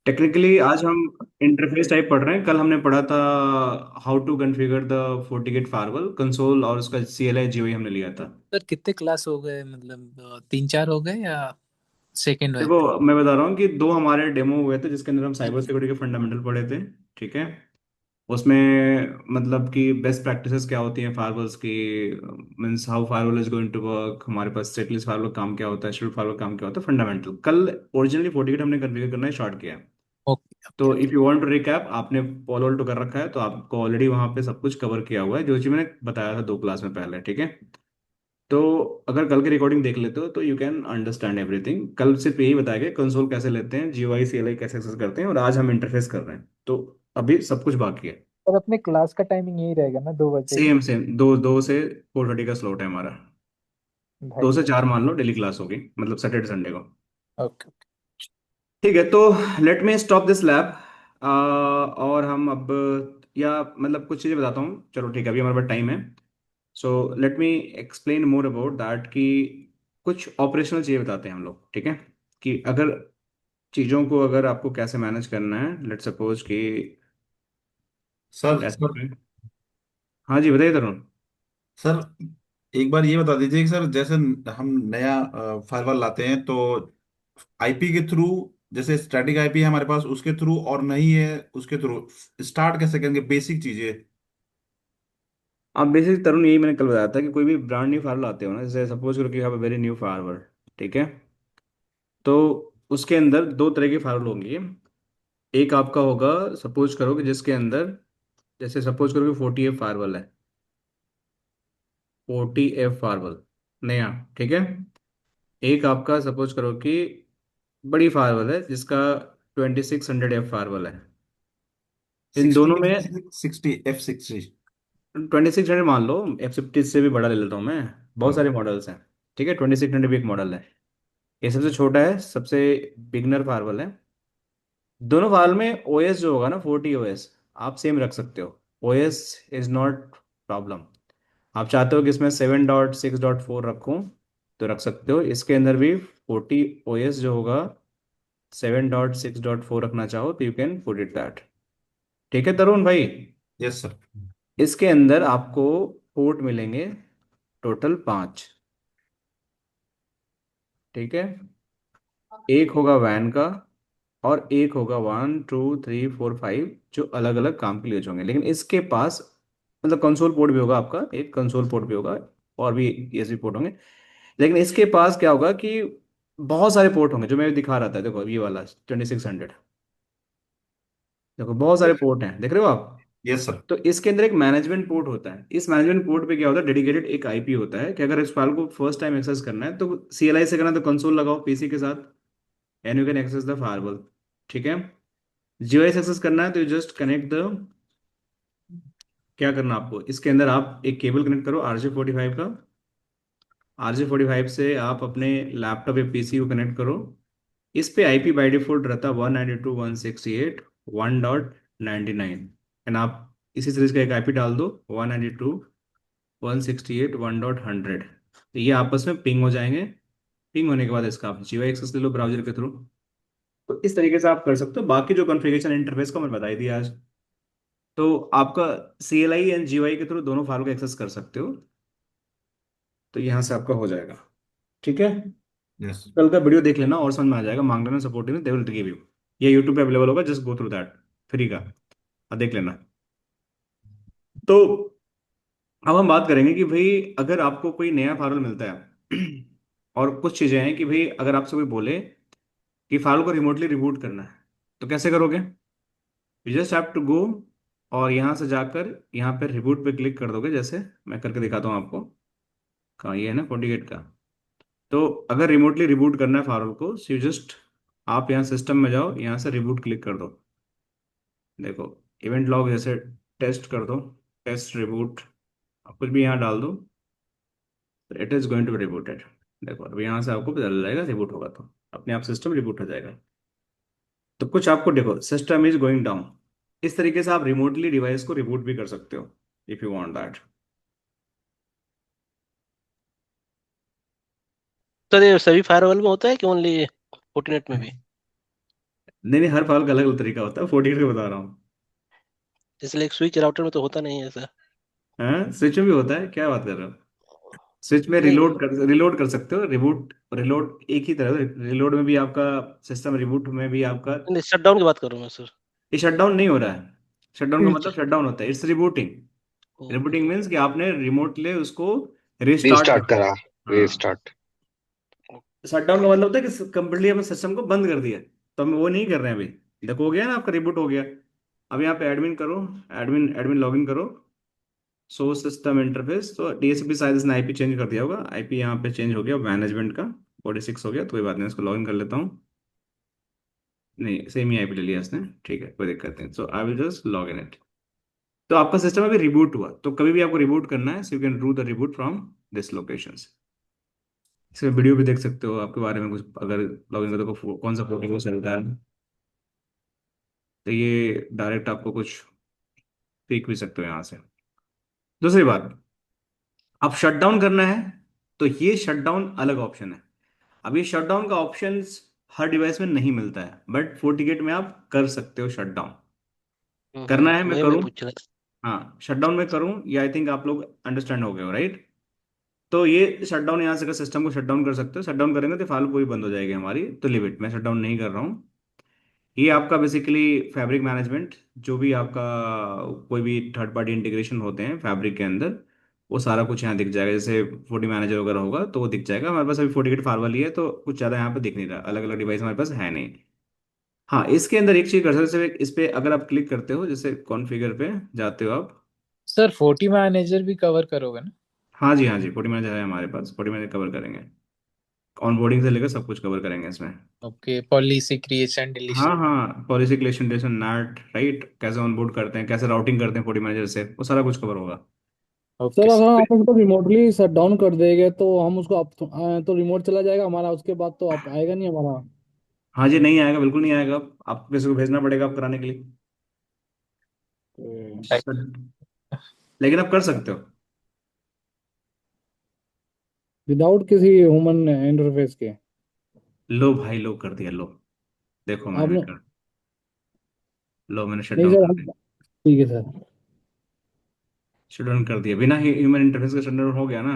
Technically आज हम interface type पढ़ रहे हैं। कल हमने पढ़ा था how to configure the FortiGate firewall console और उसका CLI GUI हमने लिया था। सर कितने क्लास हो गए, मतलब तीन चार हो गए या सेकेंड है? देखो, मैं बता रहा हूँ कि दो हमारे डेमो हुए थे जिसके अंदर हम साइबर हम्म। सिक्योरिटी के फंडामेंटल पढ़े थे। ठीक है। उसमें मतलब कि बेस्ट प्रैक्टिसेस क्या होती हैं फायरवॉल्स की, means how firewall is going to work, हमारे पास सेटलिस्ट फायरवॉल काम क्या होता है, शील्ड फायरवॉल काम क्या होता है, फंडामेंटल। कल ओरिजिनली FortiGate हमने कॉन्फ़िगर करना स्टार्ट किया। ओके तो okay if you want to recap, आपने पॉल वॉल तो कर रखा है तो आपको ऑलरेडी वहां पे सब कुछ कवर किया हुआ है जो चीज़ मैंने बताया था 2 क्लास में पहले। ठीक है। तो अगर कल की रिकॉर्डिंग देख लेते हो तो यू कैन अंडरस्टैंड एवरीथिंग। कल सिर्फ यही बताया गया कंसोल कैसे लेते हैं, GUI CLI कैसे एक्सेस करते हैं, और आज हम इंटरफेस कर रहे हैं। तो अभी सब कुछ बाकी है। और अपने क्लास का टाइमिंग यही रहेगा ना, 2 बजे ही? सेम सेम, दो दो से 4:30 का स्लॉट है हमारा। दो भाई। से चार मान लो डेली क्लास होगी, मतलब सैटरडे संडे को। ओके। ठीक है। तो let me stop this lab. और हम अब, या मतलब कुछ चीज़ें बताता हूँ। चलो ठीक है, अभी हमारे पास टाइम है। So let me explain more about that कि कुछ ऑपरेशनल चीज़ें बताते हैं हम लोग। ठीक है। कि अगर चीज़ों को, अगर आपको कैसे मैनेज करना है, लेट सपोज कि सर ऐसे सर में। हाँ जी, बताइए तरुण। सर एक बार ये बता दीजिए कि सर जैसे हम नया फायरवॉल लाते हैं तो आईपी के थ्रू, जैसे स्टैटिक आईपी है हमारे पास उसके थ्रू, और नहीं है उसके थ्रू स्टार्ट कैसे करेंगे, बेसिक चीजें। आप बेसिक तरुण, यही मैंने कल बताया था कि कोई भी ब्रांड न्यू फायर लाते हो ना, जैसे सपोज करो कि have a very new fire. ठीक है। तो उसके अंदर दो तरह की फायर होंगी। एक आपका होगा, सपोज करो कि जिसके अंदर, जैसे सपोज करो कि 40F फायरवॉल है। 40F फायरवॉल नया। ठीक है। एक आपका सपोज करो कि बड़ी फायरवॉल है जिसका 2600F फायरवॉल है। इन 60 दोनों में, 60 F60। 2600 मान लो, F50 से भी बड़ा ले लेता हूँ मैं। बहुत हाँ। सारे मॉडल्स हैं। ठीक है। 2600 भी एक मॉडल है। ये सबसे छोटा है, सबसे बिगनर फायरवॉल है। दोनों फाइल में OS जो होगा ना, 40 OS, आप सेम रख सकते हो। OS is not problem. आप चाहते हो कि इसमें 7.6.4 रखूं तो रख सकते हो। इसके अंदर भी 40 OS जो होगा, 7.6.4 रखना चाहो तो you can put it that. ठीक है तरुण भाई। Yes sir. इसके अंदर आपको पोर्ट मिलेंगे टोटल 5। ठीक है। एक होगा वैन का, और एक होगा 1 2 3 4 5, जो अलग अलग काम के लिए यूज होंगे। लेकिन इसके पास मतलब कंसोल पोर्ट भी होगा आपका, एक कंसोल पोर्ट भी होगा, और भी USB पोर्ट होंगे। लेकिन इसके पास क्या होगा कि बहुत सारे पोर्ट होंगे, जो मैं दिखा रहा था। देखो ये वाला 2600, देखो बहुत सारे पोर्ट हैं, देख रहे हो आप। Yes sir. तो इसके अंदर एक मैनेजमेंट पोर्ट होता है। इस मैनेजमेंट पोर्ट पे क्या होता है, डेडिकेटेड एक IP होता है कि अगर इस फाइल को फर्स्ट टाइम एक्सेस करना है तो CLI से करना है तो कंसोल लगाओ PC के साथ, and you can access the firewall. ठीक है। GUI से एक्सेस करना है तो यू जस्ट कनेक्ट द, क्या करना आपको, इसके अंदर आप एक केबल कनेक्ट करो RJ45 का। RJ45 से आप अपने लैपटॉप या PC को कनेक्ट करो। इस पे IP बाई डिफॉल्ट रहता है 192.168.1.99, एंड आप इसी सीरीज का एक IP डाल दो, 192.168.1.100। तो ये आपस में पिंग हो जाएंगे। पिंग होने के बाद इसका आप GUI एक्सेस ले लो ब्राउजर के थ्रू। तो इस तरीके से आप कर सकते हो। बाकी जो कॉन्फ़िगरेशन इंटरफेस को मैं बता ही दिया आज। तो आपका CLI एंड GUI के थ्रू दोनों फाइल को एक्सेस कर सकते हो। तो यहाँ से आपका हो जाएगा। ठीक है। यस। कल का वीडियो देख लेना और समझ में आ जाएगा। मांग लेना सपोर्ट में, दे विल गिव यू। ये यूट्यूब पे अवेलेबल होगा, just go through that, free का। देख लेना। तो अब हम बात करेंगे कि भाई अगर आपको कोई नया फाइल मिलता है और कुछ चीजें हैं कि भाई अगर आपसे कोई बोले कि फाइल को रिमोटली रिबूट करना है तो कैसे करोगे। You just have to go, और यहाँ से जाकर यहाँ पे रिबूट पे क्लिक कर दोगे। जैसे मैं करके दिखाता हूँ आपको। कहाँ, ये है ना FortiGate का। तो अगर रिमोटली रिबूट करना है फाइल को, यू जस्ट, आप यहाँ सिस्टम में जाओ, यहाँ से रिबूट क्लिक कर दो। देखो, इवेंट लॉग जैसे टेस्ट कर दो, टेस्ट रिबूट, आप कुछ भी यहाँ डाल दो, it is going to be rebooted. देखो अब यहाँ से आपको पता चल जाएगा रिबूट होगा तो अपने आप सिस्टम रिबूट हो जाएगा। तो कुछ आपको देखो, सिस्टम इज गोइंग डाउन, इस तरीके से आप रिमोटली डिवाइस को रिबूट भी कर सकते हो if you want that. Sir ये सभी फायरवॉल में होता है कि ओनली फोर्टिनेट में भी? नहीं नहीं, हर फाइल का अलग अलग तरीका होता है, 48 का बता रहा हूँ। जैसे लाइक स्विच राउटर में तो होता नहीं है ऐसा। हाँ, स्विच में भी होता है, क्या बात कर रहे हो। स्विच में नहीं। रिलोड कर सकते हो, रिबूट रिलोड एक ही तरह, रिलोड में भी आपका सिस्टम, रिबूट में भी आपका। नहीं, शट डाउन की बात कर रहा हूँ मैं सर। ये शटडाउन नहीं हो रहा है। शटडाउन का मतलब अच्छा। शटडाउन होता है, it's rebooting. Okay. Rebooting means कि आपने रिमोटली उसको रिस्टार्ट रीस्टार्ट कर दिया। करा। हाँ। रीस्टार्ट। शटडाउन का मतलब होता है कि कंप्लीटली अपने सिस्टम को बंद कर दिया। तो हम वो नहीं कर रहे हैं अभी। देखो हो गया ना आपका, रिबूट हो गया। अब यहाँ पे एडमिन करो, एडमिन एडमिन लॉगिन करो, सो सिस्टम इंटरफेस। तो डीएसपी शायद इसने आईपी चेंज कर दिया होगा, आईपी यहाँ पे चेंज हो गया मैनेजमेंट का, 46 हो गया, तो कोई बात नहीं, इसको लॉगिन कर लेता हूँ। नहीं, सेम ही आईपी ले लिया इसने, ठीक है, कोई दिक्कत नहीं, so I will just log in it. तो आपका सिस्टम अभी रिबूट हुआ, तो कभी भी आपको रिबूट करना है, so you can do the reboot from this location. इसमें वीडियो भी देख सकते हो आपके बारे में कुछ, अगर लॉगिन करो तो कौन सा प्रोटोकॉल चलता है। तो ये डायरेक्ट आपको कुछ सीख भी सकते हो यहाँ से। दूसरी बात, अब शटडाउन करना है, तो ये शटडाउन अलग ऑप्शन है। अब ये शटडाउन का ऑप्शन हर डिवाइस में नहीं मिलता है, बट फोर्टिगेट में आप कर सकते हो शटडाउन। करना है, मैं वही मैं करूँ? पूछ रहा था। हाँ, शटडाउन में करूँ, ये आई थिंक आप लोग अंडरस्टैंड हो गए हो, राइट। तो ये शटडाउन यहाँ से अगर सिस्टम को शटडाउन कर सकते हो, शटडाउन करेंगे तो फाइल पूरी बंद हो जाएगी हमारी, तो लिमिट मैं शटडाउन नहीं कर रहा हूँ। ये आपका बेसिकली फैब्रिक मैनेजमेंट, जो भी आपका कोई भी थर्ड पार्टी इंटीग्रेशन होते हैं फैब्रिक के अंदर, वो सारा कुछ यहाँ दिख जाएगा। जैसे 40 मैनेजर वगैरह होगा तो वो दिख जाएगा। हमारे पास अभी 48 फार्मल ही है, तो कुछ ज़्यादा यहाँ पे दिख नहीं रहा, अलग अलग डिवाइस हमारे पास है नहीं। हाँ, इसके अंदर एक चीज़ कर सकते हो, जैसे इस पे अगर आप क्लिक करते हो, जैसे कॉन्फ़िगर पे जाते हो आप। सर 40 मैनेजर भी कवर करोगे ना? हाँ जी, हाँ जी, 40 मैनेजर है हमारे पास, 40 मैनेजर कवर करेंगे। ऑनबोर्डिंग से लेकर सब कुछ कवर करेंगे इसमें। ओके, पॉलिसी क्रिएशन हाँ डिलीशन। हाँ, पॉलिसी क्रिएशन, नैट, राइट, कैसे ऑनबोर्ड करते हैं, कैसे राउटिंग करते हैं 40 मैनेजर से, वो सारा कुछ कवर होगा। ओके सर अगर सर। आप उसको रिमोटली शट डाउन कर देंगे तो हम उसको आप तो रिमोट चला जाएगा हमारा, उसके बाद तो आप आएगा नहीं हमारा। हाँ जी, नहीं आएगा, बिल्कुल नहीं आएगा। आपको किसी को भेजना पड़ेगा आप कराने के लिए। लेकिन आप कर सकते हो। विदाउट किसी ह्यूमन इंटरफेस के। लो भाई, लो कर दिया, लो। देखो मैंने आपने कर, लो मैंने शट नहीं डाउन सर कर दिया। ठीक है सर। शट डाउन कर दिया, बिना ह्यूमन इंटरफेस का शट डाउन हो गया ना।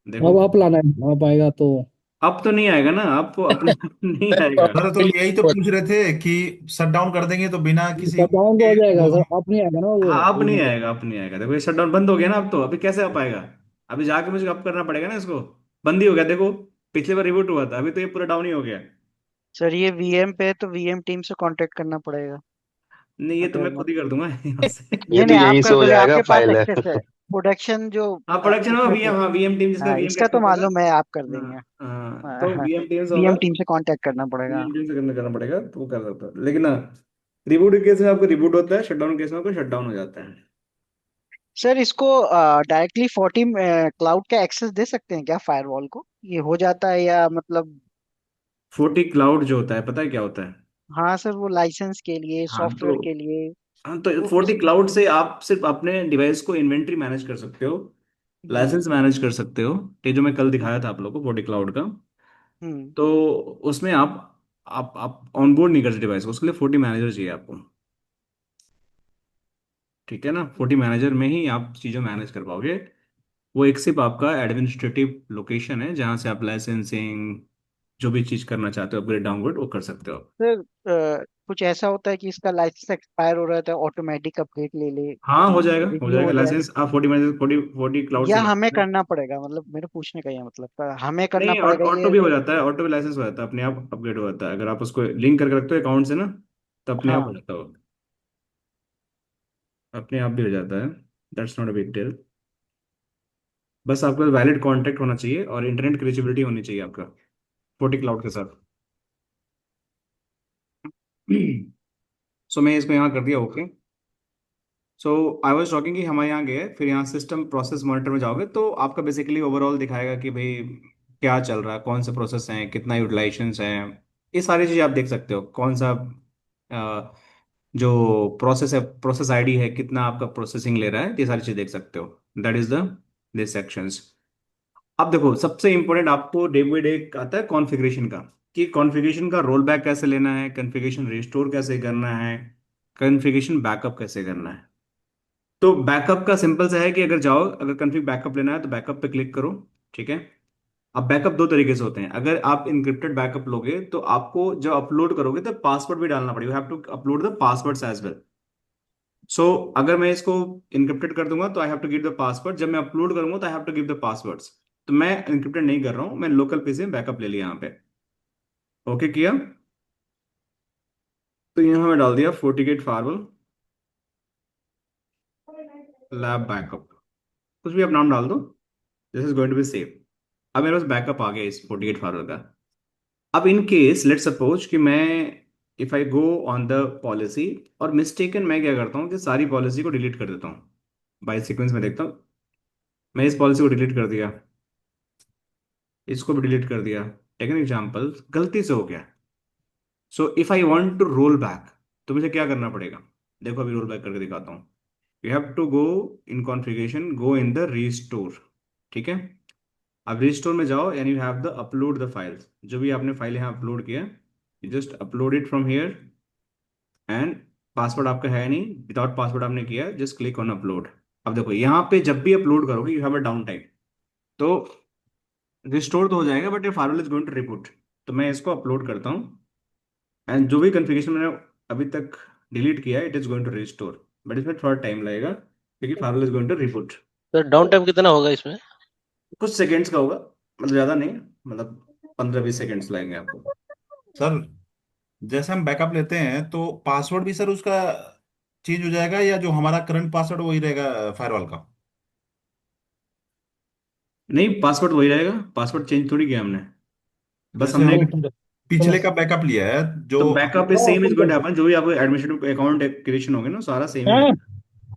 देखो, अब आप लाना है, आप आएगा तो। अब तो नहीं आएगा ना, आपको अपने आप नहीं आएगा। सर तो यही तो पूछ रहे थे कि शट डाउन कर देंगे तो बिना किसी शट डाउन तो के हो जाएगा वो। सर, आप नहीं आएगा ना वो हाँ, अब नहीं रिमोट। आएगा, अब नहीं आएगा। देखो ये शट डाउन बंद हो गया ना, अब तो अभी कैसे आप आएगा। अभी जाके मुझे अप करना पड़ेगा ना इसको। बंद ही हो गया, देखो। पिछले बार रिबूट हुआ था, अभी तो ये पूरा डाउन ही हो गया। सर ये वीएम पे है तो वीएम टीम से कांटेक्ट करना पड़ेगा। नहीं, ये तो अगर मैं खुद ही कर मतलब दूंगा यहाँ से। ये नहीं तो नहीं, आप यहीं से कर हो दोगे, जाएगा आपके पास फाइल है। एक्सेस है। प्रोडक्शन जो हाँ, प्रोडक्शन हो, एक्सेस है। वीएम, हाँ वीएम टीम, जिसका हाँ वीएम का इसका तो एक्सेस होगा। मालूम है, आप कर हाँ देंगे। हाँ, हाँ तो हाँ। वीएम टीम से होगा। वीएम टीम से कांटेक्ट करना पड़ेगा। वीएम टीम से करना पड़ेगा, तो वो कर सकता है, लेकिन ना, रिबूट केस में आपको रिबूट होता है, शटडाउन केस में आपको शटडाउन हो जाता है। सर इसको डायरेक्टली 40 क्लाउड का एक्सेस दे सकते हैं क्या फायरवॉल को, ये हो जाता है या मतलब? 40 क्लाउड जो होता है, पता है क्या होता है। हाँ सर, वो लाइसेंस के लिए, हाँ तो, सॉफ्टवेयर के लिए। हाँ तो तो इस 40 क्लाउड से आप सिर्फ अपने डिवाइस को इन्वेंट्री मैनेज कर सकते हो, हम्म लाइसेंस मैनेज कर सकते हो। ये जो मैं कल हम्म दिखाया था आप लोगों को 40 क्लाउड का, हम्म। तो उसमें आप ऑनबोर्ड नहीं कर सकते डिवाइस को, उसके लिए 40 मैनेजर चाहिए आपको। ठीक है ना, 40 मैनेजर में ही आप चीज़ें मैनेज कर पाओगे। वो एक सिर्फ आपका एडमिनिस्ट्रेटिव लोकेशन है, जहाँ से आप लाइसेंसिंग, जो भी चीज़ करना चाहते हो, अपग्रेड डाउनग्रेड, वो कर सकते हो। सर कुछ ऐसा होता है कि इसका लाइसेंस एक्सपायर हो रहा था, ऑटोमेटिक अपडेट ले ले, हाँ, हो रिन्यू जाएगा हो जाए? लाइसेंस। आप 40 मैनेजर, 40 क्लाउड या से हमें लगाते हैं। करना पड़ेगा, मतलब मेरे पूछने का ये मतलब हमें करना नहीं, पड़ेगा ऑटो ये? भी हो जाता है, ऑटो भी लाइसेंस हो जाता है, अपने आप अपग्रेड हो जाता है, अगर आप उसको लिंक करके रखते हो अकाउंट से ना, तो अपने आप हो हाँ। जाता है वो। अपने आप भी हो जाता है। That's not a big deal. बस आपका वैलिड कॉन्टैक्ट होना चाहिए और इंटरनेट क्रेजिबिलिटी होनी चाहिए आपका 40 क्लाउड के साथ। सो मैं इसको यहाँ कर दिया, okay. So I was talking कि हमारे यहाँ गए, फिर यहाँ सिस्टम प्रोसेस मॉनिटर में जाओगे, तो आपका बेसिकली ओवरऑल दिखाएगा कि भाई क्या चल रहा है, कौन से प्रोसेस हैं, कितना यूटिलाइजेशन है। ये सारी चीज़ें आप देख सकते हो, कौन सा जो प्रोसेस है, प्रोसेस आईडी है, कितना आपका प्रोसेसिंग ले रहा है, ये सारी चीज़ देख सकते हो। That is the this sections. अब देखो, सबसे इंपॉर्टेंट आपको डे बाई डे आता है कॉन्फ़िगरेशन का, कि कॉन्फ़िगरेशन का रोल बैक कैसे लेना है, कॉन्फ़िगरेशन रिस्टोर कैसे करना है, कॉन्फ़िगरेशन बैकअप कैसे करना है। तो बैकअप का सिंपल सा है कि अगर जाओ, अगर कॉन्फ़िग बैकअप लेना है तो बैकअप पे क्लिक करो। ठीक है। अब बैकअप दो तरीके से होते हैं। अगर आप इनक्रिप्टेड बैकअप लोगे तो आपको जब अपलोड करोगे तो पासवर्ड भी डालना पड़ेगा, you have to upload the passwords as well. So अगर मैं इसको इनक्रिप्टेड कर दूंगा तो I have to give the password, जब मैं अपलोड करूंगा तो I have to give the passwords. तो मैं इनक्रिप्टेड नहीं कर रहा हूं, मैं लोकल पीसी में बैकअप ले लिया यहाँ पे। ओके किया। तो यहाँ मैं डाल दिया FortiGate फायरवॉल लैब बैकअप, कुछ भी आप नाम डाल दो, this is going to be save. अब मेरे पास बैकअप आ गया इस FortiGate फायरवॉल का। अब इन केस लेट सपोज कि मैं, if I go on the policy और मिस्टेकन मैं क्या करता हूँ कि सारी पॉलिसी को डिलीट कर देता हूँ। बाय सीक्वेंस में देखता हूँ, मैं इस पॉलिसी को डिलीट कर दिया, इसको भी डिलीट कर दिया। टेक एन एग्जाम्पल, गलती से हो गया। So if I want to roll back तो मुझे क्या करना पड़ेगा, देखो अभी रोल बैक करके दिखाता हूँ। You have to go in configuration, go in the restore. ठीक है। अब रीस्टोर में जाओ and you have the upload the files, जो भी आपने फाइल यहाँ अपलोड किया, you just upload it from here. And password आपका है नहीं, विदाउट पासवर्ड आपने किया, जस्ट क्लिक ऑन अपलोड। अब देखो यहाँ पे जब भी अपलोड करोगे you have a down time, तो रिस्टोर तो हो जाएगा बट ये file is going to reboot. तो मैं इसको अपलोड करता हूँ एंड जो भी कन्फिग्रेशन मैंने अभी तक डिलीट किया है it is going to restore, but इसमें थोड़ा टाइम लगेगा क्योंकि file is going to reboot. तो डाउन टाइम कितना होगा इसमें? कुछ सेकेंड्स का होगा, मतलब ज़्यादा नहीं, मतलब 15-20 सेकेंड्स लगेंगे आपको। सर जैसे हम बैकअप लेते हैं तो पासवर्ड भी सर उसका चेंज हो जाएगा, या जो हमारा करंट पासवर्ड वही रहेगा फायरवॉल का? नहीं, पासवर्ड वही रहेगा, पासवर्ड चेंज थोड़ी किया हमने, बस जैसे हमने हम एक। पिछले का बैकअप लिया है तो जो backup is same is going to happen, जो भी आपको एडमिशन अकाउंट क्रिएशन होंगे ना सारा सेम ही हाँ रहेगा।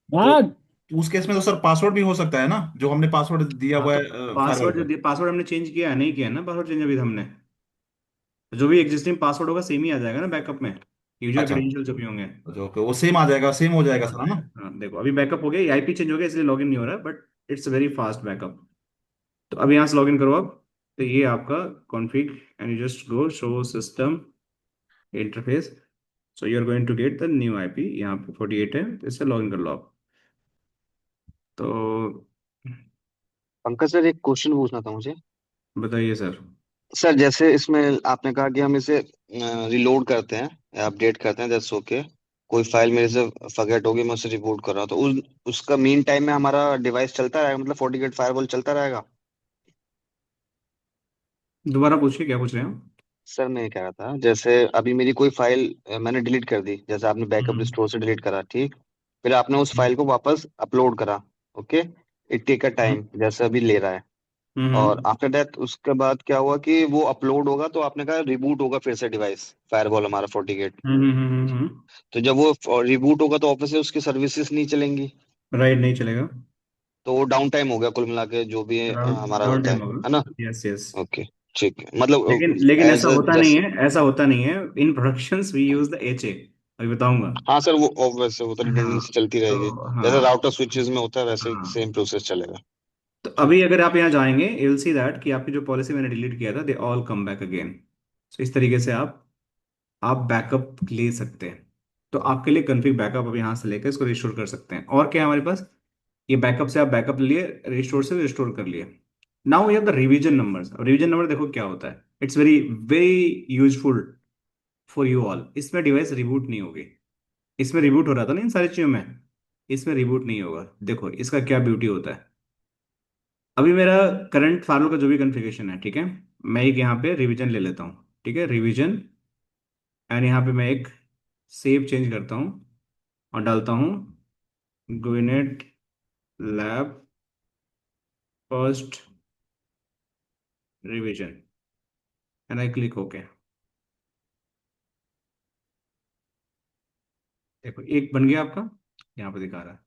तो हाँ। उस केस में तो सर पासवर्ड भी हो सकता है ना, जो हमने पासवर्ड दिया हाँ हुआ तो है फायरवॉल पासवर्ड का? जो पासवर्ड हमने चेंज किया है, नहीं किया है ना पासवर्ड चेंज अभी हमने, तो जो भी एग्जिस्टिंग पासवर्ड होगा सेम ही आ जाएगा ना बैकअप में, यूजर अच्छा, क्रेडेंशियल जो भी होंगे। जो कि वो सेम आ जाएगा, सेम हो जाएगा हाँ। सर, है ना? हाँ देखो अभी बैकअप हो गया, आईपी चेंज हो गया इसलिए लॉगिन नहीं हो रहा, but it's very fast backup. तो अब यहाँ से लॉगिन करो आप। तो ये आपका config and you just go show system interface. So you are going to get the new IP, यहाँ पे 48 है, तो इससे लॉगिन कर लो आप। तो पंकज सर, एक क्वेश्चन पूछना था मुझे। बताइए सर। सर जैसे इसमें आपने कहा कि हम इसे रिलोड करते हैं या अपडेट करते हैं, दैट्स ओके। कोई फाइल मेरे से फॉरगेट होगी, मैं उसे रिबूट कर रहा हूँ, तो उसका मीन टाइम में हमारा डिवाइस चलता रहेगा, मतलब FortiGate फायरवॉल चलता रहेगा? दोबारा पूछिए क्या पूछ रहे हैं आप? सर मैं ये कह रहा था, जैसे अभी मेरी कोई फाइल मैंने डिलीट कर दी, जैसे आपने बैकअप हम्म। रिस्टोर से डिलीट करा, ठीक। फिर आपने उस फाइल को वापस अपलोड करा, okay. It take a hmm. Time, जैसे अभी ले रहा है। और हम्म। आफ्टर दैट उसके बाद क्या हुआ कि वो अपलोड होगा, तो आपने कहा रिबूट होगा फिर से डिवाइस, फायरवॉल हमारा FortiGate। तो जब वो रिबूट होगा तो ऑब्वियसली उसकी सर्विसेज नहीं चलेंगी। राइट, नहीं चलेगा। तो वो डाउन टाइम हो गया कुल मिला के, जो भी हमारा डाउन होता टाइम है ना? होगा, यस यस। ओके, ठीक है, मतलब लेकिन लेकिन ऐसा एज होता नहीं जस्ट। है, ऐसा होता नहीं है। In productions we use the H A, अभी बताऊंगा। हाँ सर, वो ऑब्वियस वो तो हाँ। रिडंडेंसी चलती रहेगी। तो जैसे हाँ। राउटर स्विचेस में होता है वैसे ही हाँ। सेम प्रोसेस चलेगा। तो ठीक। अभी अगर आप यहाँ जाएंगे यू विल सी दैट कि आपकी जो पॉलिसी मैंने डिलीट किया था they all come back again. तो इस तरीके से आप बैकअप ले सकते हैं। तो आपके लिए कन्फिग बैकअप अब यहाँ से लेकर इसको रिस्टोर कर सकते हैं। और क्या है हमारे पास, ये बैकअप से आप बैकअप ले लिए, रिस्टोर से रिस्टोर कर लिए। Now we have the revision numbers. अब रिवीजन नंबर देखो क्या होता है, it's very very useful for you all. इसमें डिवाइस रिबूट नहीं होगी। इसमें रिबूट हो रहा था ना इन सारी चीज़ों में, इसमें रिबूट नहीं होगा। देखो इसका क्या ब्यूटी होता है। अभी मेरा करंट फार्मर का जो भी कॉन्फ़िगरेशन है, ठीक है, मैं एक यहाँ पे रिवीजन ले लेता हूँ। ठीक है, रिवीजन। एंड यहाँ पे मैं एक सेव चेंज करता हूँ और डालता हूँ ग्विनेट lab first revision and I click okay. देखो एक बन गया आपका, यहाँ पे दिखा रहा है।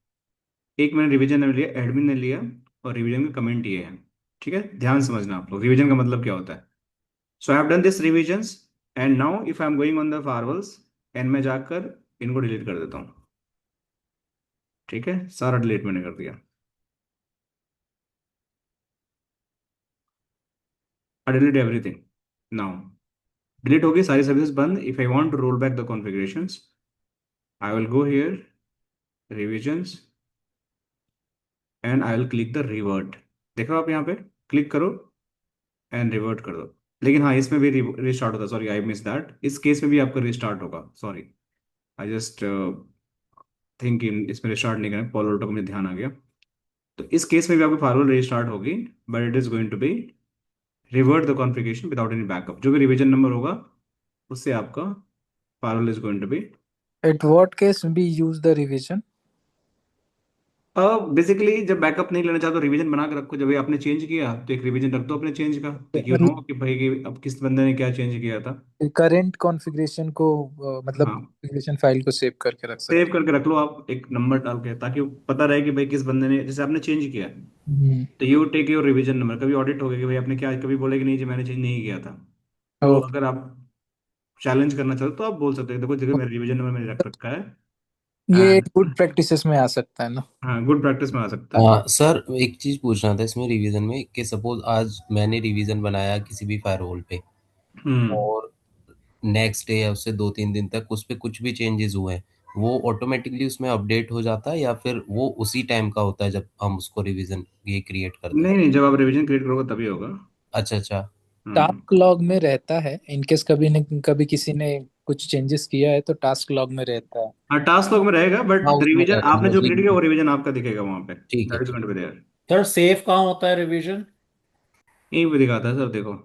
एक मैंने रिवीजन ने लिया, एडमिन ने लिया, और रिवीजन का कमेंट ये है। ठीक है, ध्यान समझना आप लोग रिवीजन का मतलब क्या होता है। So I have done this revisions and now if I am going on the firewalls and मैं जाकर इनको डिलीट कर देता हूँ। ठीक है, सारा डिलीट मैंने कर दिया। I delete everything now. Delete होगी सारी सर्विसेज बंद. If I want to roll back the configurations, I will go here, revisions, and I will click the revert. देखो आप यहाँ पे क्लिक करो एंड रिवर्ट कर दो. लेकिन हाँ, इसमें भी रिस्टार्ट होता है. Sorry, I miss that. इस केस में भी आपका रिस्टार्ट होगा. Sorry, I just think in इसमें रिस्टार्ट नहीं करें. पॉल ऑल्टो का मुझे ध्यान आ गया. तो इस केस में भी आपकी फायरवॉल रिस्टार्ट होगी, but it is going to be revert the configuration without any backup. जो भी रिवीजन नंबर होगा उससे आपका firewall is going to be. At what case we use the revision? Basically जब बैकअप नहीं लेना चाहते तो रिवीजन बना के रखो. जब ये आपने चेंज किया तो एक रिवीजन रख दो अपने चेंज का, तो यू नो मतलब कि भाई कि अब किस बंदे ने क्या चेंज किया था. करंट कॉन्फ़िगरेशन को मतलब हाँ, कॉन्फ़िगरेशन फाइल को सेव करके रख सेव सकते करके रख लो आप एक नंबर डाल के, ताकि पता रहे कि भाई किस बंदे ने, जैसे आपने चेंज किया हैं। तो you take your revision number. कभी ऑडिट हो गया कि भाई आपने क्या, कभी बोले कि नहीं जी मैंने चेंज नहीं किया था. तो ओके. अगर आप चैलेंज करना चाहते हो तो आप बोल सकते हो देखो देखो मेरा रिवीजन नंबर मैंने रख रखा है. ये एंड गुड प्रैक्टिसेस में आ सकता है ना. हाँ, गुड प्रैक्टिस में आ सकता है. सर एक चीज पूछना था इसमें रिवीजन में कि सपोज आज मैंने रिवीजन बनाया किसी भी फायरवॉल पे हम्म. और नेक्स्ट डे या उससे 2-3 दिन तक उस पे कुछ भी चेंजेस हुए हैं, वो ऑटोमेटिकली उसमें अपडेट हो जाता है या फिर वो उसी टाइम का होता है जब हम उसको रिवीजन ये क्रिएट करते हैं? नहीं नहीं, जब आप रिवीजन क्रिएट करोगे तभी होगा. अच्छा अच्छा. हम्म. टास्क लॉग में रहता है, इनकेस कभी ने कभी किसी ने कुछ चेंजेस किया है तो टास्क लॉग में रहता है. हाँ, टास्क लॉग में रहेगा, हाँ बट उसमें रिवीजन रहता है आपने जो क्रिएट किया मोस्टली. वो रिवीजन आपका दिखेगा वहां पे. ठीक है दैट इज ठीक गोइंग टू है. Be there. सर सेफ कहाँ होता है रिवीजन? यहीं पे दिखाता है सर, देखो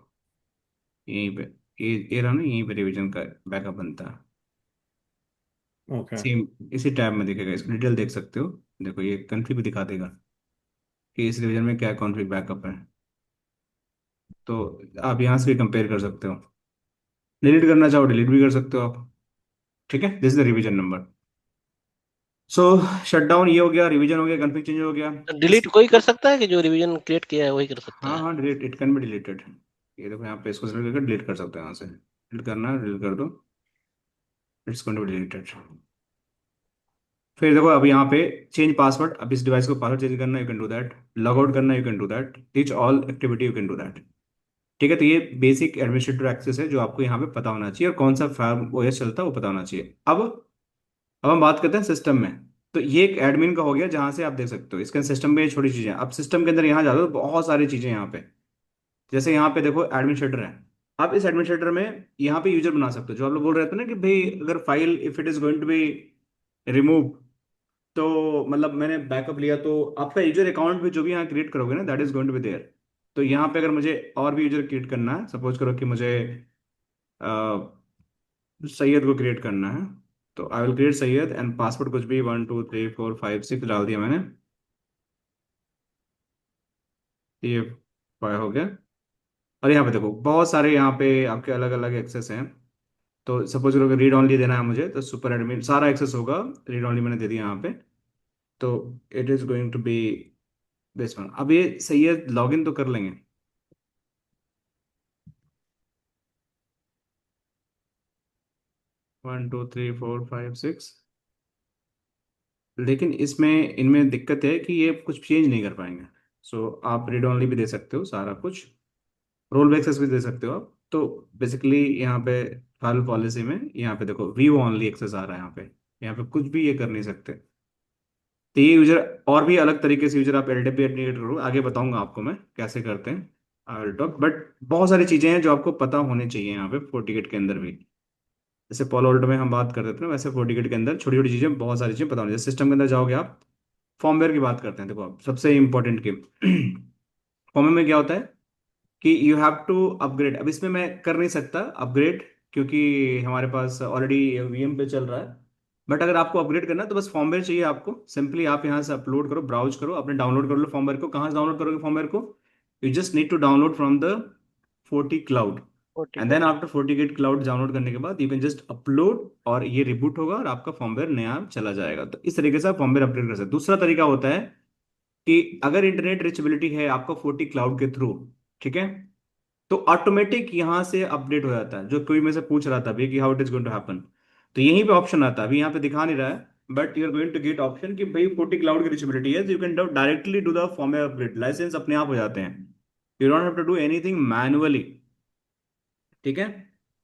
यहीं पे. ये रहा ना, यहीं पे रिवीजन का बैकअप बनता है. ओके. सेम इसी टैब में दिखेगा, इसकी डिटेल देख सकते हो. देखो ये कंट्री भी दिखा देगा कि इस रिवीजन में क्या कॉन्फ़िग बैकअप है. तो आप यहाँ से भी कंपेयर कर सकते हो. डिलीट करना चाहो डिलीट भी कर सकते हो आप. ठीक है, this is the revision number. So shut down ये हो गया, रिवीजन हो गया, कॉन्फ़िग चेंज हो गया. डिलीट कोई कर सकता है कि जो रिवीजन क्रिएट किया है वही कर सकता हाँ है? हाँ, delete, it can be deleted. ये देखो यहाँ पे इसको सेलेक्ट करके डिलीट कर सकते हो. यहाँ से डिलीट करना है, डिलीट कर दो. It's going to be deleted. फिर देखो अब यहाँ पे चेंज पासवर्ड. अब इस डिवाइस को पासवर्ड चेंज करना, you can do that. Log out करना, you can do that. Teach all activity, you can do that. ठीक है, तो ये बेसिक एडमिनिस्ट्रेटर एक्सेस है जो आपको यहाँ पे पता होना चाहिए, और कौन सा फार्म ओएस चलता है वो पता होना चाहिए. अब हम बात करते हैं सिस्टम में. तो ये एक एडमिन का हो गया जहाँ से आप देख सकते हो. इसके सिस्टम में ये छोटी चीज़ें हैं. अब सिस्टम के अंदर यहाँ जाते हो तो बहुत सारी चीज़ें यहाँ पे. जैसे यहाँ पे देखो एडमिनिस्ट्रेटर है. आप इस एडमिनिस्ट्रेटर में यहाँ पे यूजर बना सकते हो. जो आप लोग बोल रहे थे ना कि भाई अगर file if it is going to be remove, तो मतलब मैंने बैकअप लिया तो आपका यूजर अकाउंट भी जो भी यहाँ क्रिएट करोगे ना that is going to be there. तो यहाँ पे अगर मुझे और भी यूजर क्रिएट करना है, सपोज करो कि मुझे सैयद को क्रिएट करना है, तो I will create Syed and password कुछ भी 1 2 3 4 5 6 डाल दिया मैंने. ये फाइल हो गया. और यहाँ पे देखो बहुत सारे यहाँ पे आपके अलग अलग एक्सेस हैं. तो सपोज करो कि रीड ऑनली देना है मुझे, तो सुपर एडमिन सारा एक्सेस होगा. रीड ऑनली मैंने दे दिया यहाँ पे. तो it is going to be this one. अब ये सैयद लॉगिन तो कर लेंगे. 1 2 3 4 5 6. लेकिन इसमें इनमें दिक्कत है कि ये कुछ चेंज नहीं कर पाएंगे. सो आप रीड ऑनली भी दे सकते हो सारा कुछ, रोल बैक एक्सेस भी दे सकते हो आप. तो बेसिकली यहाँ पे फाइल पॉलिसी में यहाँ पे देखो व्यू ऑनली एक्सेस आ रहा है यहाँ पे. यहाँ पे कुछ भी ये कर नहीं सकते. तो ये यूजर और भी अलग तरीके से यूजर आप एलडब्ल्यू एडमिनिस्ट्रेट करो, आगे बताऊंगा आपको मैं कैसे करते हैं. I will talk. बट बहुत सारी चीजें हैं जो आपको पता होनी चाहिए यहाँ पे फोर्टिकेट के अंदर भी. जैसे पॉलो ऑल्टो में हम बात करते थे ना, वैसे फोर्टिकेट के अंदर छोटी छोटी चीजें, बहुत सारी चीजें पता होनी चाहिए. सिस्टम के अंदर जाओगे आप, फॉर्मवेयर की बात करते हैं. देखो आप सबसे इंपॉर्टेंट की फॉर्मवेयर में क्या होता है कि यू हैव टू अपग्रेड. अब इसमें मैं कर नहीं सकता अपग्रेड, क्योंकि हमारे पास ऑलरेडी वीएम पे चल रहा है. बट अगर आपको अपग्रेड करना है तो बस फॉर्मवेयर चाहिए आपको. सिंपली आप यहाँ से अपलोड करो, ब्राउज करो, अपने डाउनलोड कर लो फॉर्मवेयर को. कहाँ से डाउनलोड करोगे फॉर्मवेयर को? You just need to download from the 40 cloud. And then after 48 cloud download करने के बाद यू कैन जस्ट अपलोड, और ये रिबूट होगा और आपका फॉर्मवेयर नया चला जाएगा. तो इस तरीके से आप फॉर्मवेयर अपडेट कर सकते हैं. दूसरा तरीका होता है कि अगर इंटरनेट रिचेबिलिटी है आपका 40 क्लाउड के थ्रू, ठीक है, तो ऑटोमेटिक यहां से अपडेट हो जाता है. जो कोई में से पूछ रहा था अभी कि how it is going to happen, तो यहीं पे ऑप्शन आता है. अभी यहाँ पे दिखा नहीं रहा है, but you are going to get option कि भाई 40 क्लाउड की रिचेबिलिटी है, तो you can directly do the firmware upgrade. Licence अपने आप हो जाते हैं. You don't have to do anything manually. ठीक है.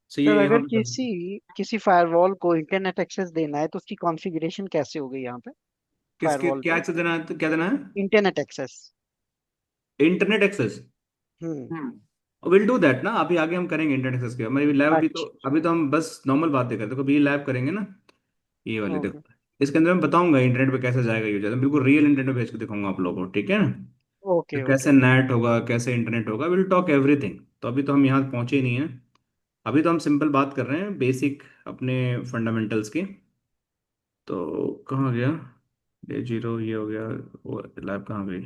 सो सर ये यहाँ अगर पे किसी किसी फायरवॉल को इंटरनेट एक्सेस देना है तो उसकी कॉन्फ़िगरेशन कैसे होगी यहाँ पे किसके फायरवॉल क्या पे? एक्सेस देना है, तो क्या देना है? Internet access. Internet access. Hmm. Will do that ना, अभी आगे हम करेंगे इंटरनेट एक्सेस के। हमारी लैब अभी तो, अच्छा। अभी तो हम बस नॉर्मल बातें करते हैं, देखो अभी ये लैब करेंगे ना, ये वाले ओके। देखो। इसके अंदर मैं बताऊंगा इंटरनेट पे कैसे जाएगा यूजर, बिल्कुल रियल इंटरनेट पे भेज के दिखाऊंगा आप लोगों को, ठीक है ना? तो ओके। कैसे ओके। नेट होगा, कैसे इंटरनेट होगा, विल टॉक एवरीथिंग। तो अभी तो हम यहाँ पहुंचे ही नहीं हैं, अभी तो हम सिंपल बात कर रहे हैं बेसिक अपने फंडामेंटल्स की। तो कहाँ गया डे जीरो, ये हो गया, वो लैब कहाँ गई?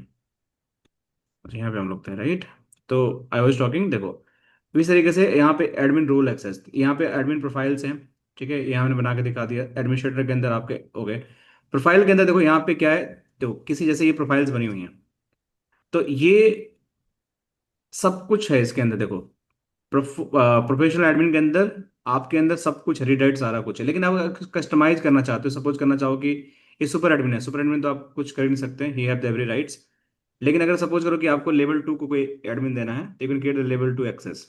अच्छा, यहाँ पे हम लोग थे, राइट? तो आई वॉज टॉकिंग, देखो इस तरीके से यहाँ पे एडमिन रोल एक्सेस, यहाँ पे एडमिन प्रोफाइल्स हैं, ठीक है, यहाँ मैंने बना के दिखा दिया। एडमिनिस्ट्रेटर के अंदर आपके हो गए। प्रोफाइल के अंदर देखो यहाँ पे क्या है, तो किसी जैसे ये प्रोफाइल्स बनी हुई हैं, तो ये सब कुछ है इसके अंदर देखो। प्रोफेशनल एडमिन के अंदर आपके अंदर सब कुछ रीडाइट सारा कुछ है, लेकिन आप कस्टमाइज करना चाहते हो, सपोज करना चाहो कि ये सुपर एडमिन है, सुपर एडमिन तो आप कुछ कर ही नहीं सकते, he have the every rights. लेकिन अगर सपोज करो कि आपको लेवल 2 को कोई एडमिन देना है, तो you can create level 2 access.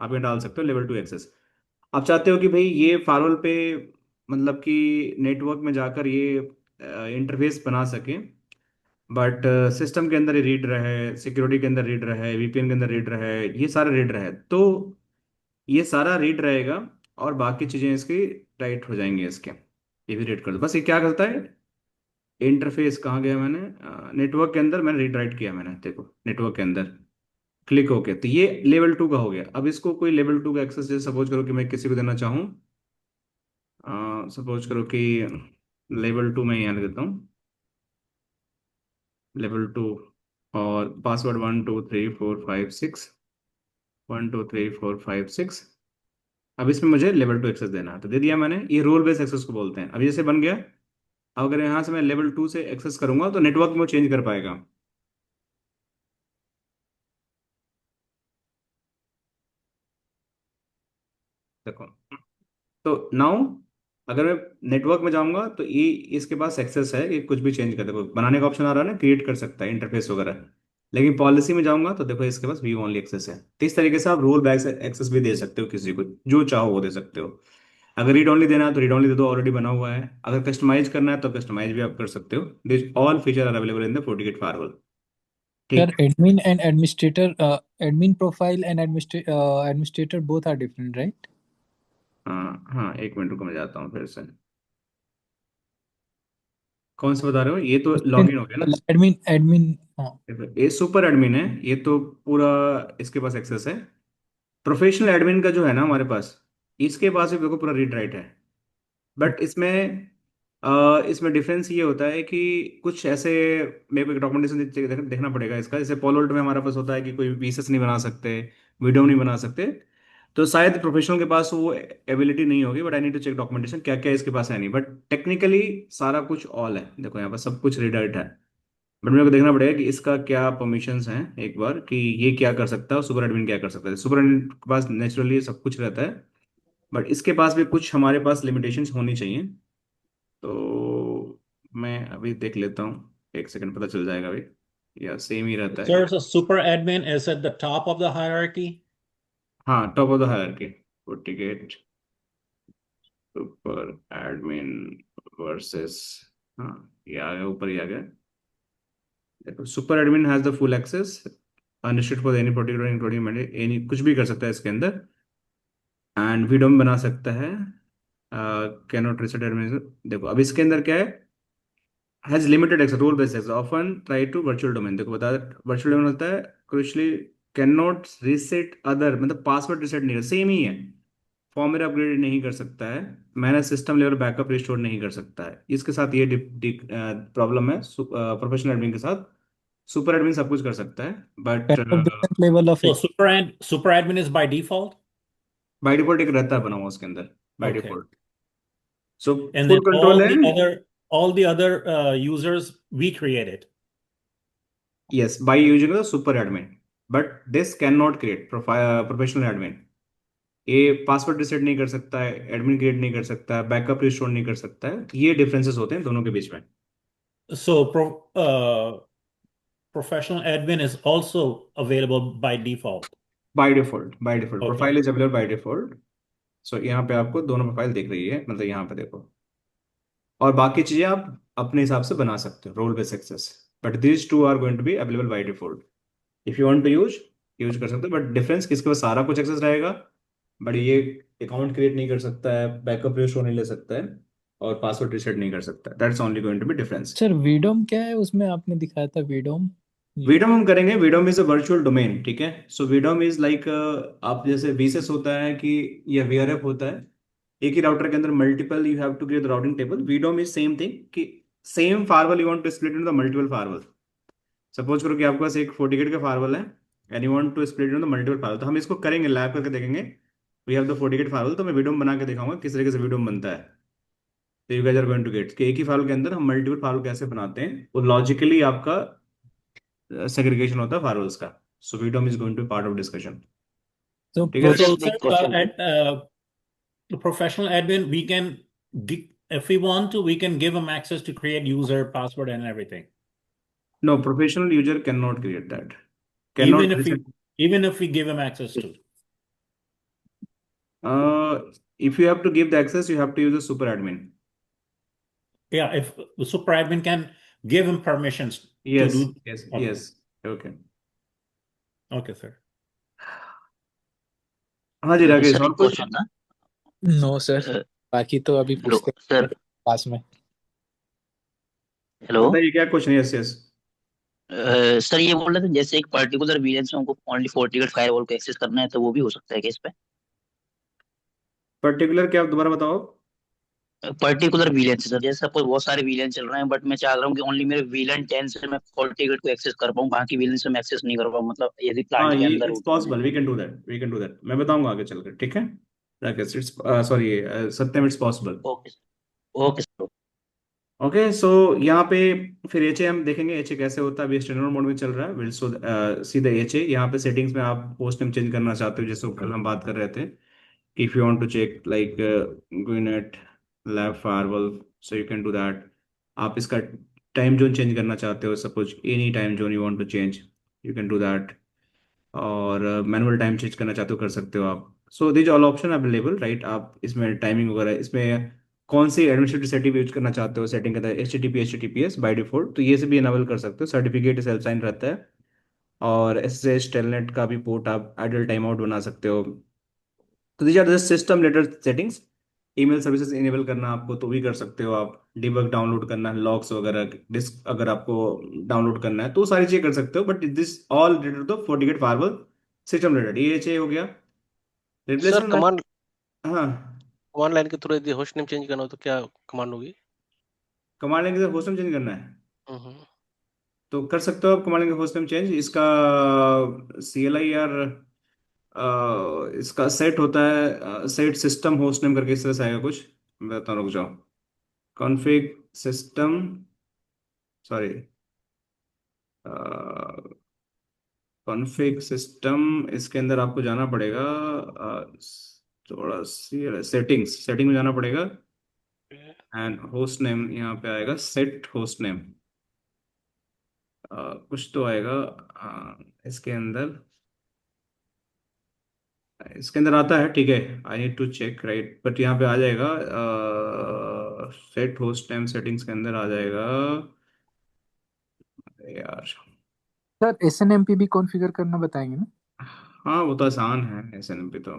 आप ये डाल सकते हो लेवल 2 एक्सेस। आप चाहते हो कि भाई ये फायरवॉल पे, मतलब कि नेटवर्क में जाकर ये इंटरफेस बना सके, बट सिस्टम के अंदर ही रीड रहे, सिक्योरिटी के अंदर रीड रहे, वीपीएन के अंदर रीड रहे, ये सारा रीड रहे, तो ये सारा रीड रहेगा, और बाकी चीजें इसकी राइट हो जाएंगी इसके। ये भी रीड कर दो, बस ये क्या करता है, इंटरफेस कहाँ गया मैंने, नेटवर्क के अंदर मैंने रीड राइट किया, मैंने देखो नेटवर्क के अंदर क्लिक होके, तो ये लेवल 2 का हो गया। अब इसको कोई लेवल 2 का एक्सेस, जैसे सपोज करो कि मैं किसी को देना चाहूँ, सपोज करो कि लेवल 2 में यहाँ लिख देता हूँ, लेवल 2, और पासवर्ड 1 2 3 4 5 6, 1 2 3 4 5 6। अब इसमें मुझे लेवल 2 एक्सेस देना है, तो दे दिया मैंने। ये रोल बेस्ड एक्सेस को बोलते हैं। अब जैसे बन गया, अब अगर यहाँ से मैं लेवल 2 से एक्सेस करूंगा, तो नेटवर्क में वो चेंज कर पाएगा। देखो, तो नाउ अगर मैं नेटवर्क में जाऊंगा, तो ये इसके पास एक्सेस है, ये कुछ भी चेंज कर, देखो बनाने का ऑप्शन आ रहा है ना, क्रिएट कर सकता है इंटरफेस वगैरह। लेकिन पॉलिसी में जाऊंगा तो देखो इसके पास व्यू ओनली एक्सेस है। तो इस तरीके से आप रोल बैक एक्सेस भी दे सकते हो, किसी को जो चाहो वो दे सकते हो। अगर रीड ओनली देना है तो रीड ओनली दे दो, ऑलरेडी बना हुआ है। अगर कस्टमाइज करना है तो कस्टमाइज भी आप कर सकते हो। This all feature are available in the FortiGate firewall, Sir, ठीक। admin and administrator, admin profile and administrator both are different, right? हाँ हाँ, एक मिनट रुको, मैं जाता हूँ फिर से। कौन सा बता रहे हो, ये तो लॉगिन हो गया ना? एडमिन हाँ। देखो, ये सुपर एडमिन है, ये तो पूरा इसके पास एक्सेस है। प्रोफेशनल एडमिन का जो है ना हमारे पास, इसके पास भी देखो पूरा रीड राइट है। बट इसमें इसमें डिफरेंस ये होता है कि कुछ ऐसे, मेरे को एक डॉक्यूमेंटेशन देखना पड़ेगा इसका। जैसे पोलोल्ट में हमारे पास होता है कि कोई पीसेस नहीं बना सकते, वीडियो नहीं बना सकते, तो शायद प्रोफेशनल के पास वो एबिलिटी नहीं होगी। But I need to check documentation क्या क्या इसके पास है नहीं, बट टेक्निकली सारा कुछ ऑल है। देखो यहाँ पर सब कुछ रीड राइट है। बट मेरे को देखना पड़ेगा कि इसका क्या परमिशंस हैं एक बार, कि ये क्या कर सकता है और सुपर एडमिन क्या कर सकता है। सुपर एडमिन के पास नेचुरली सब कुछ रहता है, बट इसके पास भी कुछ हमारे पास लिमिटेशंस होनी चाहिए। तो मैं अभी देख लेता हूँ, एक सेकंड, पता चल जाएगा अभी, या सेम ही रहता है। Sir, so super admin is at the top of the hierarchy. हाँ, top of the hierarchy, FortiGate super admin versus, हाँ ये आ गया, ऊपर ही आ गया। देखो, super admin has the full access unrestricted for any particular including any, कुछ भी कर सकता है इसके अंदर, एंड वीडो में बना सकता है। कैन नॉट रिसेट एडमिन, देखो अब इसके अंदर क्या है, has limited access, role based access, often try to virtual domain. देखो बता, वर्चुअल डोमेन होता है crucially, can not reset other, मतलब पासवर्ड रिसेट नहीं, सेम ही है। फॉर्मवेयर अपग्रेड नहीं कर सकता है, मैंने सिस्टम लेवल बैकअप रिस्टोर नहीं कर सकता है। इसके साथ ये प्रॉब्लम है प्रोफेशनल एडमिन के साथ। सुपर एडमिन सब कुछ कर सकता है, but Kind of different level of So super admin is by default. By default एक रहता है बना हुआ उसके अंदर, by Okay. Default. So And full then control है। all the other users we created. Yes, by using the super admin, but this cannot create professional admin. ये password reset नहीं कर सकता है, एडमिन क्रिएट नहीं कर सकता है, बैकअप रिस्टोर नहीं कर सकता है। ये डिफरेंसेस होते हैं दोनों के बीच में। So professional admin is also available by default. By default, by default Okay. Profile is available by default. So यहाँ पे आपको दोनों प्रोफाइल दिख रही है, मतलब यहाँ पे देखो। और बाकी चीजें आप अपने हिसाब से बना सकते हो, role based access. But these two are going to be available by default. If you want to use, use कर सकते हो। बट डिफरेंस किसके पास सारा कुछ एक्सेस रहेगा, बट ये अकाउंट क्रिएट नहीं कर सकता है, बैकअप रिस्टोर नहीं ले सकता है, और पासवर्ड रिसेट नहीं कर सकता। That's only going to be difference. Sir VDOM क्या है उसमें, आपने दिखाया था वीडोम? वीडोम हम करेंगे। वीडोम इज अ वर्चुअल डोमेन, ठीक है। सो वीडोम इज लाइक, आप जैसे वीएसएस होता है कि या वीआरएफ होता है, एक ही राउटर के अंदर multiple you have to create the routing table. VDOM is same thing कि same firewall you want to split into the multiple firewall. सपोज करो कि आपके पास एक 40 का फायरवॉल है and you want to split into the multiple firewall, तो हम इसको करेंगे, लैब करके देखेंगे। वी हैव द 40 फायरवॉल, तो मैं वीडोम बना के दिखाऊंगा किस तरीके से वीडोम बनता है। तो you guys are going to get कि एक ही फाइल के अंदर हम मल्टीपल फाइल कैसे बनाते हैं, वो लॉजिकली आपका सेग्रीगेशन होता है फायरवॉल्स का। So VDOM is going to part of discussion, तो ठीक है। सर So, एक sir, क्वेश्चन था। the professional admin, we can, if we want to, we can give them access to create user, password, and everything. No, professional user can not create that, can Even not if we, reset. even if we give them access to. If you have to give the access, you have to use a super admin. Yeah, if the super admin can give him permissions to Yes, do. yes, Okay. yes. Okay. Okay, sir. हाँ जी Rakesh, sir और एक कुछ? Question था। No sir, बाकी तो अभी hello पूछते sir. हैं पास में। हेलो बताइए क्या क्वेश्चन है? Yes, yes. सर ये बोल रहे थे जैसे एक पर्टिकुलर वीलन से हमको ओनली 40 फायरवॉल को एक्सेस करना है तो वो भी हो सकता है क्या इस पे? पर्टिकुलर क्या, आप दोबारा बताओ। पर्टिकुलर वीलन से सर, जैसे सपोज बहुत सारे वीलन चल रहे हैं बट मैं चाह रहा हूँ कि ओनली मेरे वीलन 10 से मैं 40 को एक्सेस कर पाऊँ, बाकी वीलन से मैं एक्सेस नहीं कर पाऊँ, मतलब यदि हाँ, प्लांट के ये अंदर इट्स हो तो। Possible, we can do that, we can do that. मैं बताऊंगा आगे चलकर, ठीक है Rakesh. It's sorry Satyam, it's possible. Okay sir, okay sir. Okay, so यहाँ पे फिर एच हम देखेंगे। एच कैसे होता है, अभी स्टैंडर्ड मोड में चल रहा है। Will so see the H. यहाँ पे सेटिंग्स में आप होस्ट नेम चेंज करना चाहते हो, जैसे कल हम बात कर रहे थे। If you want to check like GUINET lab firewall, so you can do that. आप इसका टाइम जोन चेंज करना चाहते हो, suppose any time zone you want to change, you can do that. और मैनुअल टाइम चेंज करना चाहते हो, कर सकते हो आप। So these all option available, right. आप इसमें टाइमिंग वगैरह, इसमें कौन सी एडमिनिस्ट्रेटिव सेटिंग यूज करना चाहते हो, सेटिंग करता है HTTP HTTPS बाय डिफॉल्ट, तो ये से भी इनेबल कर सकते हो। सर्टिफिकेट सेल्फ साइन रहता है। और SSH टेलनेट का भी पोर्ट आप आइडल टाइम आउट बना सकते हो। तो these are just system letter settings. Email services enable करना आपको तो भी कर सकते हो आप। डिबग डाउनलोड करना है, लॉग्स वगैरह, डिस्क अगर आपको डाउनलोड करना है तो सारी चीजें कर सकते हो। But this all related to FortiGate firewall system related. ये चाहिए हो गया सर रिप्लेसमेंट। कमांड हाँ, कमांड लाइन के थ्रू यदि होस्ट नेम चेंज करना हो तो क्या कमांड होगी? कमांड लाइन के होस्ट नेम चेंज करना है हम्म। तो कर सकते हो आप। कमांड लाइन के होस्ट नेम चेंज, इसका CLI इसका सेट होता है, सेट सिस्टम होस्ट नेम करके इस तरह से आएगा कुछ। मैं बताता हूँ, रुक जाओ। Config system, sorry, config system, इसके अंदर आपको जाना पड़ेगा थोड़ा सी सेटिंग्स, सेटिंग में जाना पड़ेगा। एंड होस्ट नेम यहाँ पे आएगा, सेट होस्ट नेम कुछ तो आएगा इसके अंदर, इसके अंदर आता है, ठीक है। I need to check, right, but यहाँ पे आ जाएगा। सेट होस्ट नेम सेटिंग्स के अंदर आ जाएगा यार। सर SNMP भी कॉन्फ़िगर करना बताएंगे ना? हाँ, वो तो आसान है SNMP तो।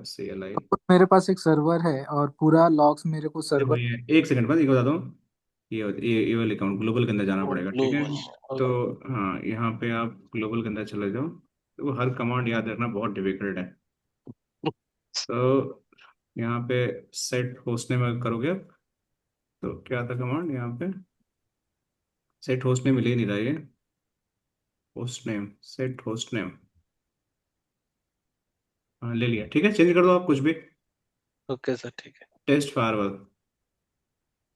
CLI, मेरे पास एक सर्वर है और पूरा लॉग्स मेरे को देखो सर्वर। ये एक सेकंड बाद ये बता दूँ। ये वाले अकाउंट ग्लोबल के अंदर जाना पड़ेगा, ठीक है। ग्लोबल। तो हाँ, यहाँ पे आप ग्लोबल के अंदर चले जाओ। तो हर कमांड याद रखना बहुत डिफिकल्ट है। तो यहाँ पे सेट होस्ट नेम करोगे आप, तो क्या था कमांड यहाँ पे? सेट होस्ट नेम ले नहीं रहा ये। Host name, set host name, हाँ ले लिया, ठीक है। चेंज कर दो आप कुछ भी। ओके सर, ठीक है। टेस्ट फायरवॉल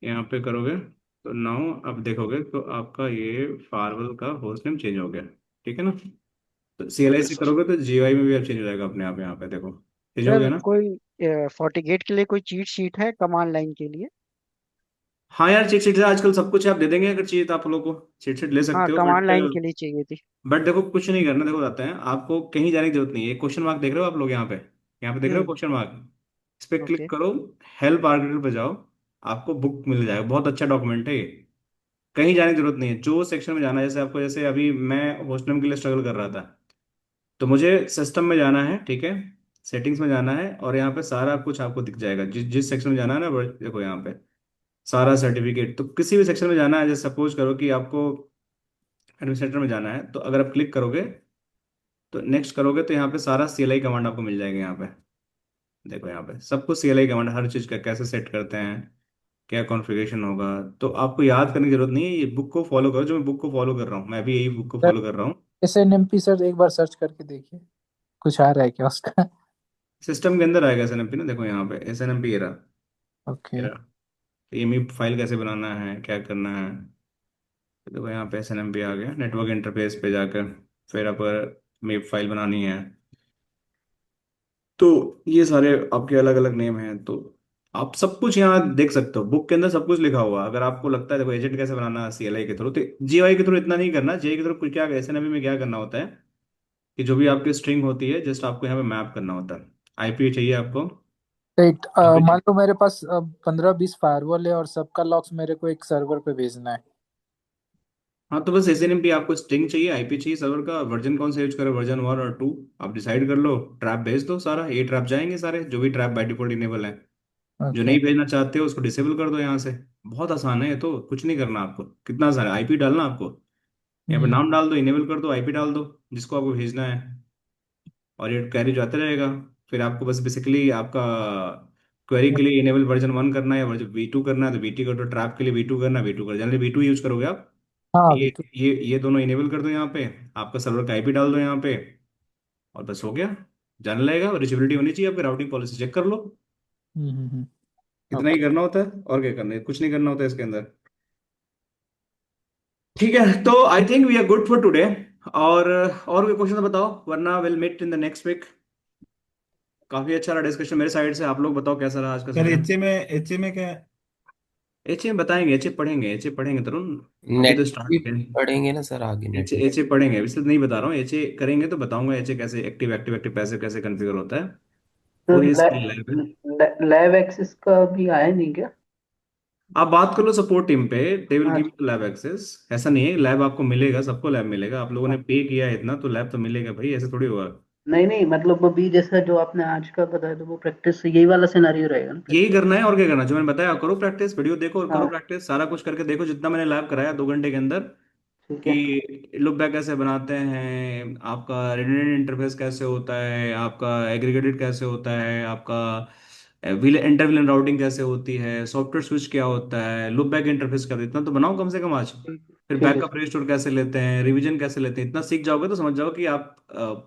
यहाँ पे करोगे तो नाउ अब देखोगे तो आपका ये फायरवॉल का होस्ट नेम चेंज हो गया, ठीक है ना। तो CLI ओके से सर। करोगे तो GUI में भी अब चेंज हो जाएगा अपने आप। यहाँ पे देखो चेंज हो सर गया ना। कोई FortiGate के लिए कोई चीट शीट है कमांड लाइन के लिए? हाँ यार, चीट शीट आजकल सब कुछ आप दे देंगे, अगर चाहिए तो आप लोगों को चीट शीट ले हाँ, सकते हो, कमांड बट लाइन के लिए चाहिए थी। देखो कुछ नहीं करना, देखो बताते हैं आपको, कहीं जाने की जरूरत नहीं है। क्वेश्चन मार्क देख रहे हो आप लोग यहाँ पे, यहाँ पे देख रहे हो हम्म। क्वेश्चन मार्क, इस पे क्लिक ओके। करो, हेल्प आर्टिकल पे जाओ, आपको बुक मिल जाएगा। बहुत अच्छा डॉक्यूमेंट है ये, कहीं जाने की जरूरत नहीं है। जो सेक्शन में जाना है, जैसे आपको, जैसे अभी मैं हॉस्टल के लिए स्ट्रगल कर रहा था, तो मुझे सिस्टम में जाना है, ठीक है, सेटिंग्स में जाना है, और यहाँ पे सारा कुछ आपको दिख जाएगा। जिस जिस सेक्शन में जाना है ना, देखो यहाँ पे सारा सर्टिफिकेट। तो किसी भी सेक्शन में जाना है, जैसे सपोज करो कि आपको एडमिनिस्ट्रेटर में जाना है, तो अगर आप क्लिक करोगे, तो नेक्स्ट करोगे, तो यहाँ पे सारा CLI कमांड आपको मिल जाएगा। यहाँ पे देखो, यहाँ पे सब कुछ CLI कमांड, हर चीज़ का कैसे सेट करते हैं, क्या कॉन्फ़िगरेशन होगा। तो आपको याद करने की जरूरत नहीं है, ये बुक को फॉलो करो, जो मैं बुक को फॉलो कर रहा हूँ, मैं भी यही बुक को सर फॉलो कर रहा हूँ। SNMP सर एक बार सर्च करके देखिए, कुछ आ रहा है क्या उसका? सिस्टम के अंदर आएगा SNMP ना, देखो यहाँ पे SNMP ये रहा, ये ओके। रहा। EMI फाइल कैसे बनाना है, क्या करना है, तो देखो यहाँ पे SNMP आ गया। नेटवर्क इंटरफेस पे जाकर फिर आप मेप फाइल बनानी है, तो ये सारे आपके अलग अलग नेम हैं। तो आप सब कुछ यहाँ देख सकते हो, बुक के अंदर सब कुछ लिखा हुआ है। अगर आपको लगता है देखो एजेंट कैसे बनाना है CLI के थ्रू, तो GUI के थ्रू इतना नहीं करना। GUI के थ्रू कुछ क्या, SNMP में क्या करना होता है कि जो भी आपकी स्ट्रिंग होती है, जस्ट आपको यहाँ पे मैप करना होता है। IP चाहिए आपको, राइट। IP। मान लो मेरे पास 15-20 फायरवॉल है और सबका लॉक्स मेरे को एक सर्वर पे भेजना है। हाँ, तो बस SNMP आपको स्ट्रिंग चाहिए, IP चाहिए, सर्वर का वर्जन कौन सा यूज करो, वर्जन 1 और 2 आप डिसाइड कर लो। ट्रैप भेज दो, सारा ये ट्रैप जाएंगे सारे, जो भी ट्रैप बाय डिफॉल्ट इनेबल है। जो ओके। नहीं भेजना चाहते हो उसको डिसेबल कर दो यहाँ से। बहुत आसान है ये तो, कुछ नहीं करना आपको। कितना आसान है, IP डालना आपको, यहाँ पे हम्म। नाम डाल दो, इनेबल कर दो, IP डाल दो जिसको आपको भेजना है, और ये क्वेरी जाते रहेगा। फिर आपको बस बेसिकली आपका क्वेरी के लिए इनेबल वर्जन 1 करना है, या वर्जन V2 करना है तो V2 कर दो, ट्रैप के लिए V2 करना है V2 कर, जनरली V2 यूज करोगे आप। हाँ, ये अभी तो। ये दोनों इनेबल कर दो यहाँ पे, आपका सर्वर का IP डाल दो यहाँ पे, और बस हो गया। जाने लगेगा, रिचेबिलिटी होनी चाहिए, आपकी राउटिंग पॉलिसी चेक कर लो। इतना ही ओके। करना होता है, और क्या करना है, कुछ नहीं करना होता है इसके अंदर। ठीक है, तो I think we are good for today. और कोई क्वेश्चन बताओ, वरना will meet in the next week. काफी अच्छा रहा डिस्कशन मेरे साइड से, आप लोग बताओ कैसा रहा आज का सर सेशन। एचए में क्या? एचए बताएंगे, एचए पढ़ेंगे तरुण, अभी नेट तो भी स्टार्ट किया। पढ़ेंगे ना सर आगे, एचए नेटवर्क। एचए पढ़ेंगे, इसलिए नहीं बता रहा हूँ। एचए करेंगे तो बताऊंगा, एचए कैसे एक्टिव एक्टिव एक्टिव पैसिव कैसे कॉन्फ़िगर होता है, तो पूरी स्किल है। लैब एक्सेस का भी आया नहीं क्या? आप बात कर लो सपोर्ट टीम पे, दे विल गिव अच्छा। You lab access. ऐसा नहीं है, लैब आपको मिलेगा, सबको लैब मिलेगा। आप लोगों ने पे किया है इतना, तो लैब तो मिलेगा भाई, ऐसे थोड़ी होगा। नहीं नहीं, मतलब अभी जैसा जो आपने आज का बताया तो वो प्रैक्टिस यही वाला सिनारियो रहेगा ना, यही प्रैक्टिस। करना है, और क्या करना है, जो मैंने बताया करो प्रैक्टिस, वीडियो देखो और करो हाँ। प्रैक्टिस, सारा कुछ करके देखो जितना मैंने लैब कराया 2 घंटे के अंदर, ठीक है। कि लुक बैक कैसे बनाते हैं, आपका रिडंडेंट इंटरफेस कैसे होता है, आपका एग्रीगेटेड कैसे होता है, आपका इंटर विलन राउटिंग कैसे होती है, सॉफ्टवेयर स्विच क्या होता है, लुक बैक इंटरफेस क्या, इतना तो बनाओ कम से कम आज। ठीक फिर ठीक है बैकअप सर। रिस्टोर कैसे लेते हैं, रिवीजन कैसे लेते हैं, इतना सीख जाओगे तो समझ जाओ कि आप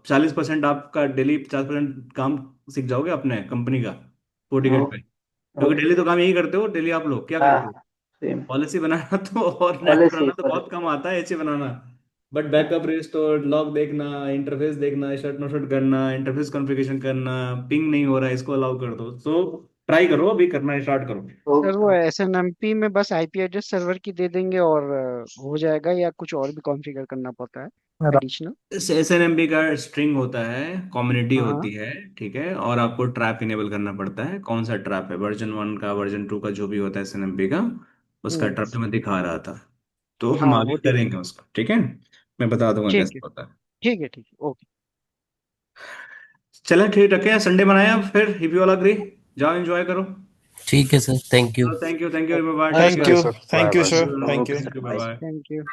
40% आपका डेली 50% काम सीख जाओगे अपने कंपनी का पोर्टिकेट पे। ओके। क्योंकि ओके। डेली तो काम यही करते हो, डेली आप लोग क्या हाँ करते हो, हाँ, सेम। पॉलिसी बनाना तो, और नेट पॉलिसी बनाना तो बहुत पॉलिसी। कम आता है, एचए बनाना। बट बैकअप रिस्टोर, लॉग देखना, इंटरफेस देखना, शट नो शट करना, इंटरफेस कॉन्फ़िगरेशन करना, पिंग नहीं हो रहा है इसको अलाउ कर दो, तो ट्राई करो, अभी करना स्टार्ट करो। सर वो ओके। SNMP में बस IP एड्रेस सर्वर की दे देंगे और हो जाएगा, या कुछ और भी कॉन्फ़िगर करना पड़ता है एडिशनल? SNMP का स्ट्रिंग होता है, कम्युनिटी हाँ। होती है, ठीक है, और आपको ट्रैप इनेबल करना पड़ता है। कौन सा ट्रैप है, वर्जन 1 का, वर्जन 2 का, जो भी होता है SNMP का, उसका हम्म। ट्रैप जो मैं दिखा रहा था। तो हम हाँ, आगे वो दे करेंगे देंगे। उसको, ठीक है, मैं बता दूंगा ठीक कैसे है। होता है। ठीक है। ठीक है। ओके। चलें, ठीक रखें, संडे बनाया फिर, इफ यू ऑल अग्री, जाओ एंजॉय करो। ठीक है sir, thank you. Thank you, thank you, bye, take thank thank you care. You, sir. Thank you bye sir, bye. Thank okay you. Sir, thank you, bye bye. Bye. Thank you.